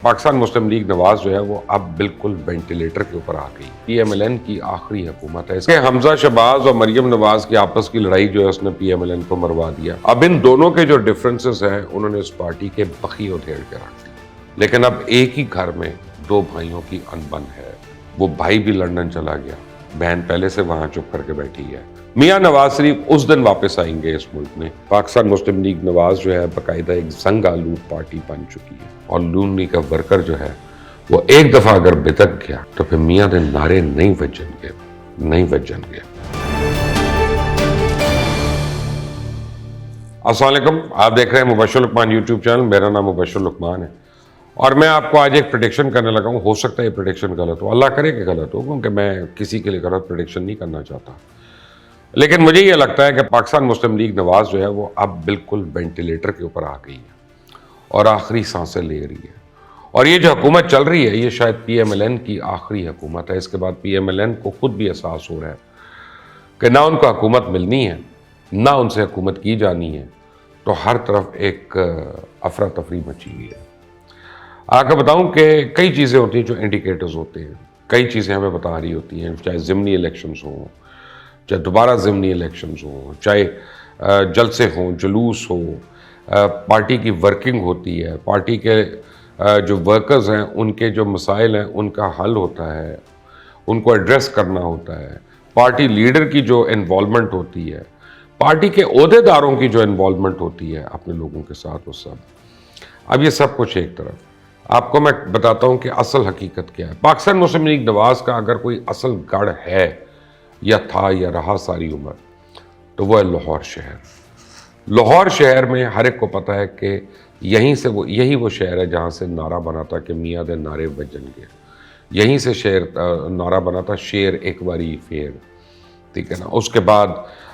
پاکستان مسلم league نواز جو ہے وہ اب بالکل وینٹیلیٹر کے اوپر آ گئی۔ پی ایم ایل این کی آخری حکومت ہے۔ اس کے حمزہ شہباز اور مریم نواز کی آپس کی لڑائی جو ہے اس نے پی ایم ایل این کو مروا دیا۔ اب ان دونوں کے جو ڈفرنسز ہیں انہوں نے اس پارٹی کے بخی ادھیڑ کے رکھ دی، لیکن اب ایک ہی گھر میں دو بھائیوں کی انبن ہے۔ وہ بھائی بھی لندن چلا گیا، بہن پہلے سے وہاں چپ کر کے بیٹھی ہے۔ میاں نواز شریف اس دن واپس آئیں گے اس ملک میں۔ پاکستان مسلم لیگ نواز جو ہے باقاعدہ ایک زنگ آلود پارٹی بن چکی ہے، اور نون لیگ کا ورکر جو ہے وہ ایک دفعہ اگر بتک گیا تو پھر میاں دے نعرے نہیں بجن گے۔ السلام علیکم، آپ دیکھ رہے ہیں مبشر لقمان یوٹیوب چینل۔ میرا نام مبشر لقمان ہے اور میں آپ کو آج ایک پریڈکشن کرنے لگا ہوں۔ ہو سکتا ہے یہ پریڈکشن غلط ہو، اللہ کرے کہ غلط ہو، کیونکہ میں کسی کے لیے غلط پریڈکشن نہیں کرنا چاہتا، لیکن مجھے یہ لگتا ہے کہ پاکستان مسلم لیگ نواز جو ہے وہ اب بالکل وینٹیلیٹر کے اوپر آ گئی ہے اور آخری سانسیں لے رہی ہے۔ اور یہ جو حکومت چل رہی ہے یہ شاید پی ایم ایل این کی آخری حکومت ہے۔ اس کے بعد پی ایم ایل این کو خود بھی احساس ہو رہا ہے کہ نہ ان کو حکومت ملنی ہے نہ ان سے حکومت کی جانی ہے، تو ہر طرف ایک افراتفری مچی ہوئی ہے۔ آ کے بتاؤں کہ کئی چیزیں ہوتی ہیں جو انڈیکیٹرز ہوتے ہیں، کئی چیزیں ہمیں بتا رہی ہوتی ہیں، چاہے ضمنی الیکشنز ہوں، چاہے دوبارہ ضمنی الیکشنز ہوں، چاہے جلسے ہوں، جلوس ہو، پارٹی کی ورکنگ ہوتی ہے، پارٹی کے جو ورکرز ہیں ان کے جو مسائل ہیں ان کا حل ہوتا ہے، ان کو ایڈریس کرنا ہوتا ہے، پارٹی لیڈر کی جو انوالومنٹ ہوتی ہے، پارٹی کے عہدیداروں کی جو انوالومنٹ ہوتی ہے اپنے لوگوں کے ساتھ، وہ سب اب یہ سب کچھ ایک طرف۔ آپ کو میں بتاتا ہوں کہ اصل حقیقت کیا ہے۔ پاکستان مسلم لیگ نواز کا اگر کوئی اصل گڑھ ہے یا تھا یا رہا ساری عمر، تو وہ ہے لاہور شہر۔ لاہور شہر میں ہر ایک کو پتہ ہے کہ یہی وہ شہر ہے جہاں سے نعرہ بنا تھا کہ میاں دے نعرے بجن گے، یہیں سے نعرہ بنا تھا شیر ایک باری پھر، ٹھیک ہے نا۔ اس کے بعد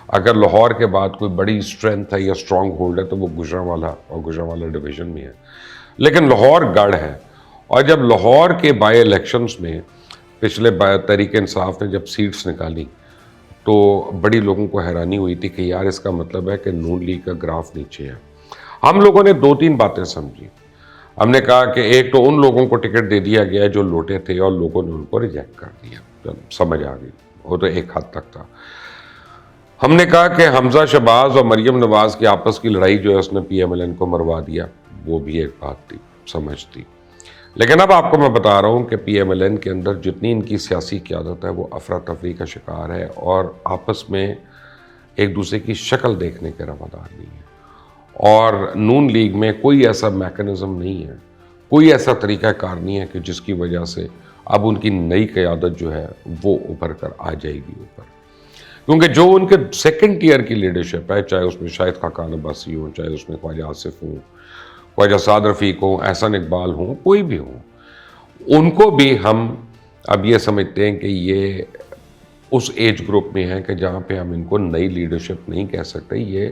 اگر لاہور کے بعد کوئی بڑی اسٹرینتھ ہے یا اسٹرانگ ہولڈ ہے تو وہ گجرانوالہ اور گجرانوالہ ڈویژن میں ہے، لیکن لاہور گڑھ ہے۔ اور جب لاہور کے بائی الیکشنز میں پچھلے تحریک انصاف نے جب سیٹس نکالی تو بڑی لوگوں کو حیرانی ہوئی تھی کہ یار اس کا مطلب ہے کہ نون لیگ کا گراف نیچے ہے۔ ہم لوگوں نے دو تین باتیں سمجھی۔ ہم نے کہا کہ ایک تو ان لوگوں کو ٹکٹ دے دیا گیا جو لوٹے تھے اور لوگوں نے ان کو ریجیکٹ کر دیا، سمجھ آ گئی، وہ تو ایک حد تک تھا۔ ہم نے کہا کہ حمزہ شہباز اور مریم نواز کی آپس کی لڑائی جو ہے اس نے پی ایم ایل این کو مروا دیا، وہ بھی ایک بات تھی، سمجھ تھی۔ لیکن اب آپ کو میں بتا رہا ہوں کہ پی ایم ایل این کے اندر جتنی ان کی سیاسی قیادت ہے وہ افراتفری کا شکار ہے اور آپس میں ایک دوسرے کی شکل دیکھنے کے روادار نہیں ہے۔ اور نون لیگ میں کوئی ایسا میکنزم نہیں ہے، کوئی ایسا طریقہ کار نہیں ہے کہ جس کی وجہ سے اب ان کی نئی قیادت جو ہے وہ ابھر کر آ جائے گی اوپر، کیونکہ جو ان کے سیکنڈ ٹیئر کی لیڈرشپ ہے، چاہے اس میں شاہد خاقان عباسی ہوں، چاہے اس میں خواجہ آصف ہوں، خواجہ سعد رفیق ہوں، احسن اقبال ہوں، کوئی بھی ہوں، ان کو بھی ہم اب یہ سمجھتے ہیں کہ یہ اس ایج گروپ میں ہیں کہ جہاں پہ ہم ان کو نئی لیڈرشپ نہیں کہہ سکتے، یہ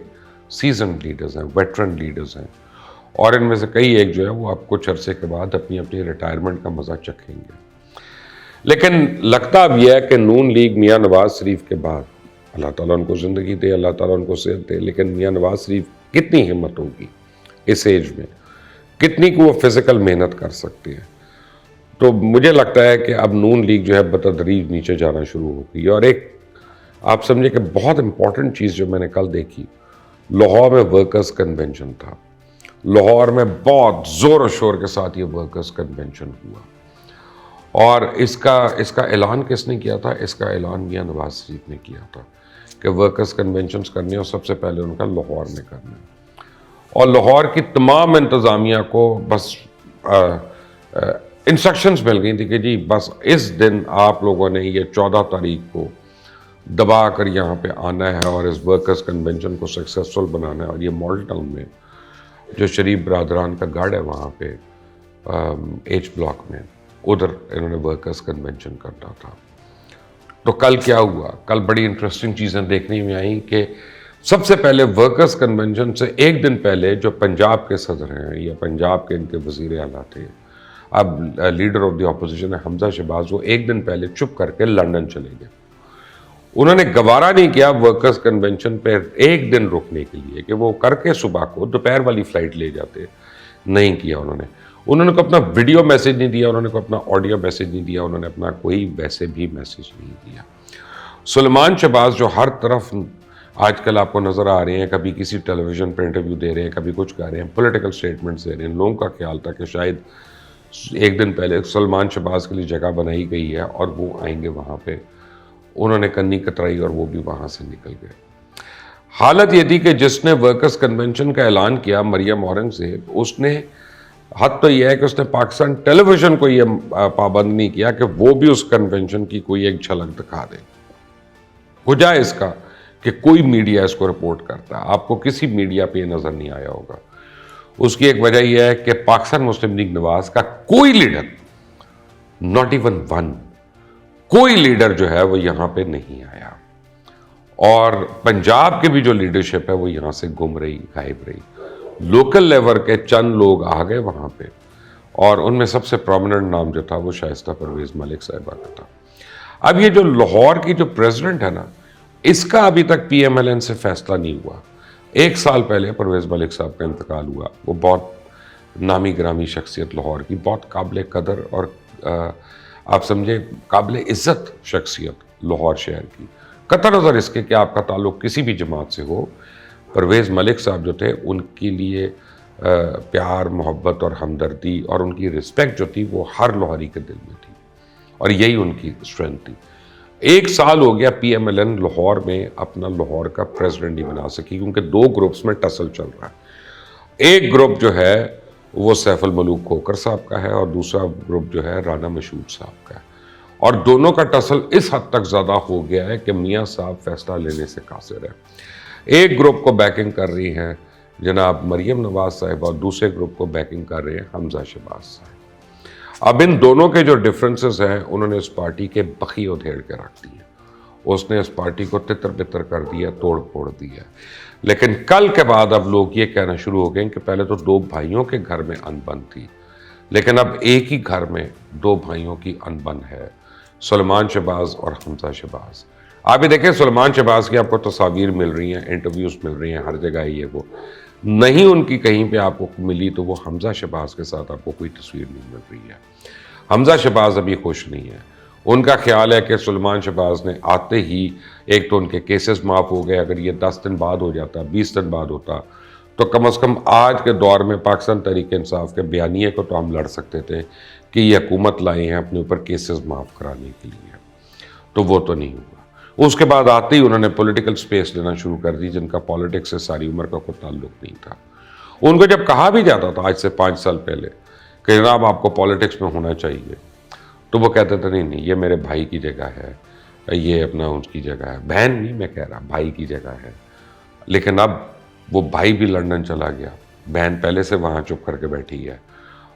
سیزنڈ لیڈرز ہیں، ویٹرن لیڈرز ہیں، اور ان میں سے کئی ایک جو ہے وہ اب کچھ عرصے کے بعد اپنی ریٹائرمنٹ کا مزہ چکھیں گے۔ لیکن لگتا اب یہ ہے کہ نون لیگ میاں نواز شریف کے بعد، اللہ تعالیٰ ان کو زندگی دے، اللہ تعالیٰ ان کو صحت دے، لیکن میاں نواز شریف کتنی ہمت ہوگی اس ایج میں، کتنی کو وہ فزیکل محنت کر سکتے ہیں۔ تو مجھے لگتا ہے کہ اب نون لیگ جو ہے بتدریج نیچے جانا شروع ہو گئی۔ اور ایک آپ سمجھے کہ بہت امپورٹنٹ چیز جو میں نے کل دیکھی، لاہور میں ورکرز کنونشن تھا، لاہور میں بہت زور و شور کے ساتھ یہ ورکرز کنونشن ہوا، اور اس کا اعلان کس نے کیا تھا؟ اس کا اعلان میاں نواز شریف نے کیا تھا کہ ورکرز کنونشنز کرنے اور سب سے پہلے ان کا لاہور میں کرنا ہے۔ اور لاہور کی تمام انتظامیہ کو بس انسٹرکشنز مل گئی تھی کہ جی بس اس دن آپ لوگوں نے یہ 14 تاریخ کو دبا کر یہاں پہ آنا ہے اور اس ورکرز کنونشن کو سکسیسفل بنانا ہے۔ اور یہ ماڈل ٹاؤن میں جو شریف برادران کا گڑھ ہے وہاں پہ ایچ بلاک میں، ادھر انہوں نے ورکرز کنونشن کرنا تھا۔ تو کل کیا ہوا؟ کل بڑی انٹرسٹنگ چیزیں دیکھنے میں آئیں کہ سب سے پہلے ورکرز کنونشن سے ایک دن پہلے جو پنجاب کے صدر ہیں یا پنجاب کے ان کے وزیر اعلیٰ تھے، اب لیڈر آف دی اپوزیشن ہے حمزہ شہباز، وہ ایک دن پہلے چپ کر کے لندن چلے گئے۔ انہوں نے گوارا نہیں کیا ورکرز کنونشن پہ ایک دن رکنے کے لیے کہ وہ کر کے صبح کو دوپہر والی فلائٹ لے جاتے، نہیں کیا انہوں نے۔ انہوں نے کوئی اپنا ویڈیو میسج نہیں دیا، انہوں نے کوئی اپنا آڈیو میسج نہیں دیا، انہوں نے اپنا کوئی ویسے بھی میسج نہیں دیا۔ سلیمان شہباز جو ہر طرف آج کل آپ کو نظر آ رہے ہیں، کبھی کسی ٹیلی ویژن پہ انٹرویو دے رہے ہیں، کبھی کچھ کہہ رہے ہیں، پولیٹیکل سٹیٹمنٹس دے رہے ہیں، لوگوں کا خیال تھا کہ شاید ایک دن پہلے سلیمان شہباز کے لیے جگہ بنائی گئی ہے اور وہ آئیں گے وہاں پہ، انہوں نے کنی کترائی اور وہ بھی وہاں سے نکل گئے۔ حالت یہ تھی کہ جس نے ورکرز کنونشن کا اعلان کیا، مریم اورنگزیب، اس نے حد تو یہ ہے کہ اس نے پاکستان ٹیلی ویژن کو یہ پابند نہیں کیا کہ وہ بھی اس کنونشن کی کوئی ایک جھلک دکھا دے۔ وجہ اس کا کہ کوئی میڈیا اس کو رپورٹ کرتا ہے، آپ کو کسی میڈیا پہ یہ نظر نہیں آیا ہوگا۔ اس کی ایک وجہ یہ ہے کہ پاکستان مسلم لیگ نواز کا کوئی لیڈر، ناٹ ایون ون، کوئی لیڈر جو ہے وہ یہاں پہ نہیں آیا، اور پنجاب کی بھی جو لیڈرشپ ہے وہ یہاں سے گم رہی، غائب رہی۔ لوکل لیول کے چند لوگ آ گئے وہاں پہ، اور ان میں سب سے پرومیننٹ نام جو تھا وہ شائستہ پرویز ملک صاحبہ کا تھا۔ اب یہ جو لاہور کی جو پریزیڈنٹ ہے نا، اس کا ابھی تک پی ایم ایل این سے فیصلہ نہیں ہوا۔ 1 سال پہلے پرویز ملک صاحب کا انتقال ہوا، وہ بہت نامی گرامی شخصیت لاہور کی، بہت قابل قدر اور آپ سمجھے قابل عزت شخصیت لاہور شہر کی، قطع نظر اس کے کہ آپ کا تعلق کسی بھی جماعت سے ہو۔ پرویز ملک صاحب جو تھے، ان کے لیے پیار، محبت اور ہمدردی اور ان کی رسپیکٹ جو تھی وہ ہر لاہوری کے دل میں تھی، اور یہی ان کی اسٹرینتھ تھی۔ 1 سال ہو گیا P M L N Lahore میں اپنا لاہور کا پریزیڈنٹ نہیں بنا سکی، کیونکہ 2 گروپس میں ٹسل چل رہا ہے۔ ایک گروپ جو ہے وہ سیف الملوک کھوکر صاحب کا ہے، اور دوسرا گروپ جو ہے رانا مشہود صاحب کا ہے، اور دونوں کا ٹسل اس حد تک زیادہ ہو گیا ہے کہ میاں صاحب فیصلہ لینے سے قاصر ہے۔ ایک گروپ کو بیکنگ کر رہی ہیں جناب مریم نواز صاحب، اور دوسرے گروپ کو بیکنگ کر رہے ہیں حمزہ شہباز صاحب۔ اب ان دونوں کے جو ڈفرنسز ہیں، انہوں نے اس پارٹی کے بخی ادھیڑ کے رکھ دیے، اس نے اس پارٹی کو تتر بتر کر دیا، توڑ پھوڑ دیا۔ لیکن کل کے بعد اب لوگ یہ کہنا شروع ہو گئے کہ پہلے تو 2 بھائیوں کے گھر میں انبن تھی، لیکن اب ایک ہی گھر میں 2 بھائیوں کی انبن ہے، سلیمان شہباز اور حمزہ شہباز۔ آپ یہ دیکھیں، سلیمان شہباز کی آپ کو تصاویر مل رہی ہیں، انٹرویوز مل رہی ہیں، ہر جگہ یہ وہ نہیں ان کی کہیں پہ آپ کو ملی تو وہ حمزہ شہباز کے ساتھ آپ کو کوئی تصویر نہیں مل رہی ہے۔ حمزہ شہباز ابھی خوش نہیں ہے، ان کا خیال ہے کہ سلیمان شہباز نے آتے ہی ایک تو ان کے کیسز معاف ہو گئے، اگر یہ 10 دن بعد ہو جاتا، 20 دن بعد ہوتا تو کم از کم آج کے دور میں پاکستان تحریک انصاف کے بیانیے کو تو ہم لڑ سکتے تھے کہ یہ حکومت لائے ہیں اپنے اوپر کیسز معاف کرانے کے لیے، تو وہ تو نہیں ہوا۔ اس کے بعد آتے ہی انہوں نے پولیٹیکل سپیس لینا شروع کر دی، جن کا پالیٹکس سے ساری عمر کا کوئی تعلق نہیں تھا۔ ان کو جب کہا بھی جاتا تھا آج سے 5 سال پہلے کہ جناب آپ کو پالیٹکس میں ہونا چاہیے، تو وہ کہتے تھے نہیں یہ میرے بھائی کی جگہ ہے، یہ اپنا ان کی جگہ ہے، بہن نہیں میں کہہ رہا، بھائی کی جگہ ہے۔ لیکن اب وہ بھائی بھی لندن چلا گیا، بہن پہلے سے وہاں چپ کر کے بیٹھی ہے،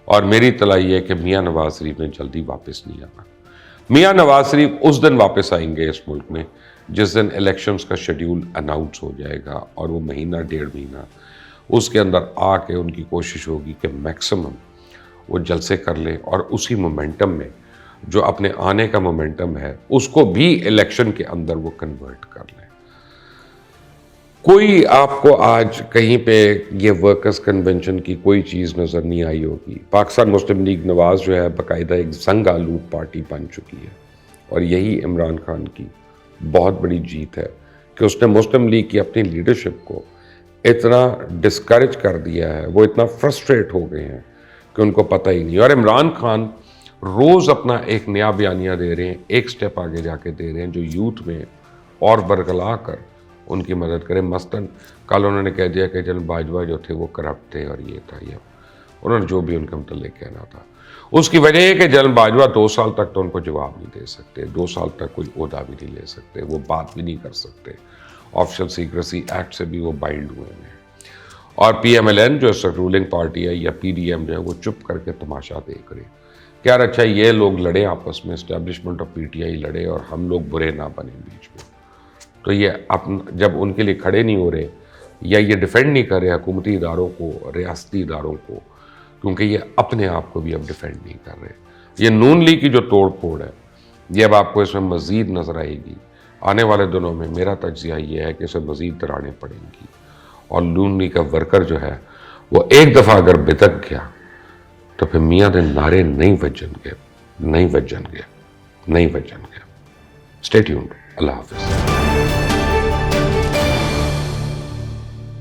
اور میری اطلاع یہ ہے کہ میاں نواز شریف نے جلدی واپس نہیں آنا۔ میاں نواز شریف اس دن واپس آئیں گے اس ملک میں جس دن الیکشنز کا شیڈیول اناؤنس ہو جائے گا، اور وہ مہینہ 1.5 مہینہ اس کے اندر آ کے ان کی کوشش ہوگی کہ میکسیمم وہ جلسے کر لیں، اور اسی مومنٹم میں جو اپنے آنے کا مومنٹم ہے اس کو بھی الیکشن کے اندر وہ کنورٹ کر لیں۔ کوئی آپ کو آج کہیں پہ یہ ورکرز کنونشن کی کوئی چیز نظر نہیں آئی ہوگی۔ پاکستان مسلم لیگ نواز جو ہے باقاعدہ ایک زنگ آلود پارٹی بن چکی ہے، اور یہی عمران خان کی بہت بڑی جیت ہے کہ اس نے مسلم لیگ کی اپنی لیڈرشپ کو اتنا ڈسکریج کر دیا ہے، وہ اتنا فرسٹریٹ ہو گئے ہیں کہ ان کو پتہ ہی نہیں۔ اور عمران خان روز اپنا ایک نیا بیانیہ دے رہے ہیں، ایک سٹیپ آگے جا کے دے رہے ہیں جو یوتھ میں اور برگلا کر ان کی مدد کرے۔ مثلاً کل انہوں نے کہہ دیا کہ جنرل باجوہ جو تھے وہ کرپٹ تھے، اور یہ تھا، یہ انہوں نے جو بھی ان کے متعلق کہنا تھا۔ اس کی وجہ یہ کہ جنرل باجوہ 2 سال تک تو ان کو جواب نہیں دے سکتے، 2 سال تک کوئی عہدہ بھی نہیں لے سکتے، وہ بات بھی نہیں کر سکتے، آفیشل سیکریسی ایکٹ سے بھی وہ بائنڈ ہوئے ہیں۔ اور پی ایم ایل این جو رولنگ پارٹی ہے یا پی ڈی ایم جو ہے وہ چپ کر کے تماشا دیکھ رہے کہ یار اچھا یہ لوگ لڑے آپس میں، establishment of P T I لڑے، اور ہم لوگ برے نہ بنے بیچ میں۔ تو یہ جب ان کے لیے کھڑے نہیں ہو رہے یا یہ ڈیفینڈ نہیں کر رہے حکومتی اداروں کو، ریاستی اداروں کو، کیونکہ یہ اپنے آپ کو بھی اب ڈیفینڈ نہیں کر رہے۔ یہ نون لیگ کی جو توڑ پھوڑ ہے یہ اب آپ کو اس میں مزید نظر آئے گی۔ آنے والے دنوں میں میرا تجزیہ یہ ہے کہ اسے مزید دراڑیں پڑیں گی، اور نون لیگ کا ورکر جو ہے وہ ایک دفعہ اگر بتک گیا تو پھر میاں دے نعرے نہیں بجن گے. Stay tuned. اللہ حافظ.